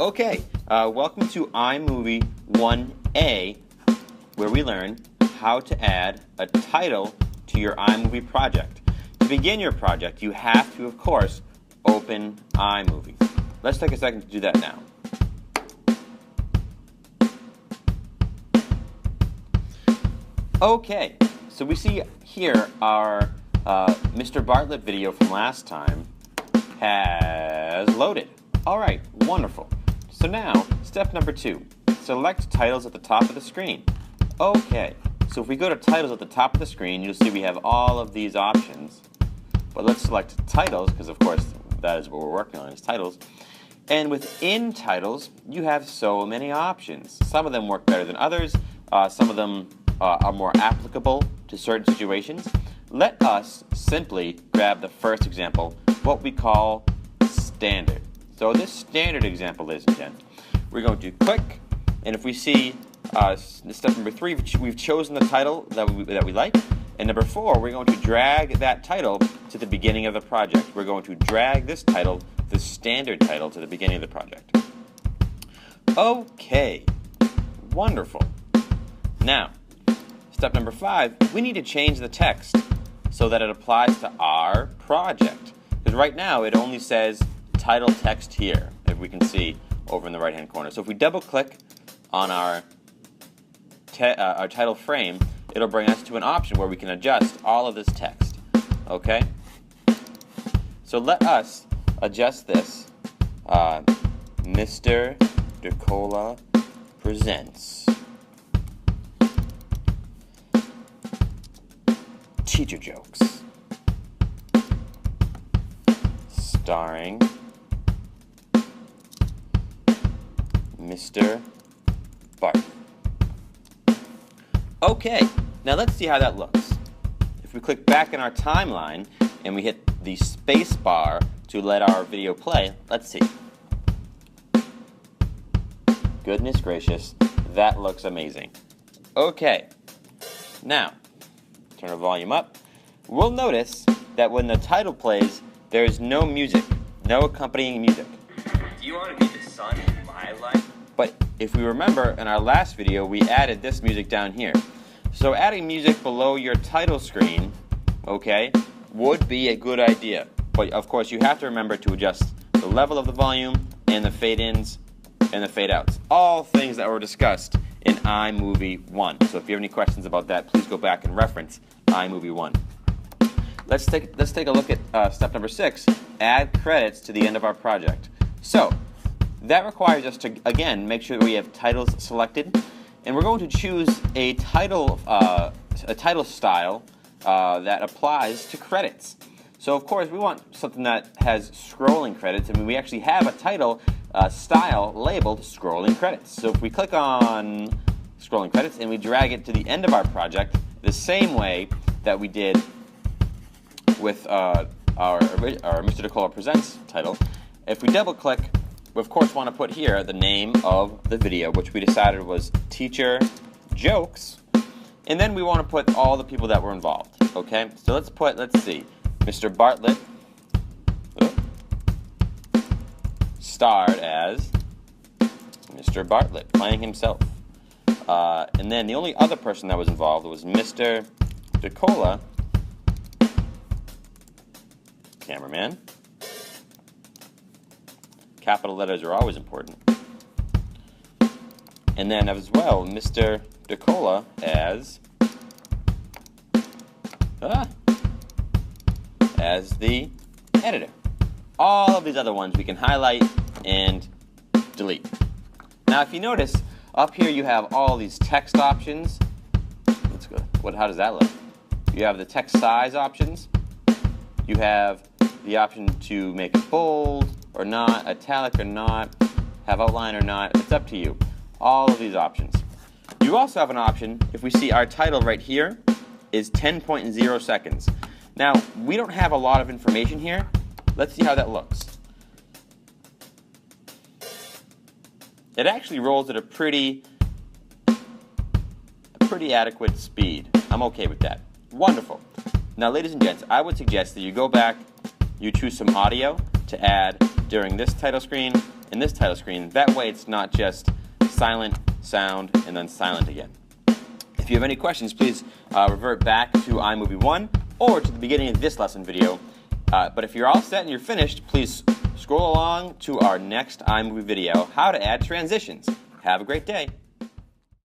Okay, welcome to iMovie 1A, where we learn how to add a title to your iMovie project. To begin your project, you have to, of course, open iMovie. Let's take a second to do that now. Okay, so we see here our Mr. Bartlett video from last time has loaded. Alright, wonderful. So now, step number 2. Select titles at the top of the screen. Okay, so if we go to titles at the top of the screen, you'll see we have all of these options. But let's select titles, because of course that is what we're working on, is titles. And within titles, you have so many options. Some of them work better than others. Some of them are more applicable to certain situations. Let us simply grab the first example, what we call standard. So this standard example, ladies and gents, we're going to click, and if we see step number 3, we've chosen the title that we like, and number 4, we're going to drag that title to the beginning of the project. We're going to drag this title, the standard title, to the beginning of the project. Okay, wonderful. Now, step number 5, we need to change the text so that it applies to our project. Because right now it only says title text here, if we can see over in the right hand corner. So if we double click on our title frame, it'll bring us to an option where we can adjust all of this text. Okay? So let us adjust this. Mr. DeCola presents teacher jokes, starring Mr. Bartlett. Okay, now let's see how that looks. If we click back in our timeline and we hit the space bar to let our video play, let's see. Goodness gracious, that looks amazing. Okay, now turn the volume up. We'll notice that when the title plays, there is no music, no accompanying music. Do you want to be the sun in my life? But if we remember, in our last video, we added this music down here. So adding music below your title screen, okay, would be a good idea. But of course, you have to remember to adjust the level of the volume and the fade-ins and the fade-outs. All things that were discussed in iMovie 1. So if you have any questions about that, please go back and reference iMovie 1. Let's take a look at step number 6, add credits to the end of our project. So that requires us to, again, make sure that we have titles selected, and we're going to choose a title style that applies to credits. So of course we want something that has scrolling credits, and we actually have a title style labeled scrolling credits. So if we click on scrolling credits and we drag it to the end of our project, the same way that we did with our Mr. DeCola Presents title, if we double click, we of course want to put here the name of the video, which we decided was teacher jokes, and then we want to put all the people that were involved. Okay, so let's see, Mr. Bartlett starred as Mr. Bartlett, playing himself. And then the only other person that was involved was Mr. DeCola, cameraman. Capital letters are always important. And then as well, Mr. DeCola as the editor. All of these other ones we can highlight and delete. Now if you notice, up here you have all these text options. Let's go. How does that look? You have the text size options. You have the option to make it bold or not, italic or not, have outline or not. It's up to you. All of these options. You also have an option, if we see our title right here, is 10.0 seconds. Now, we don't have a lot of information here. Let's see how that looks. It actually rolls at a pretty adequate speed. I'm okay with that. Wonderful. Now, ladies and gents, I would suggest that you go back, you choose some audio to add during this title screen in this title screen. That way it's not just silent, sound, and then silent again. If you have any questions, please revert back to iMovie 1 or to the beginning of this lesson video. But if you're all set and you're finished, please scroll along to our next iMovie video, how to add transitions. Have a great day.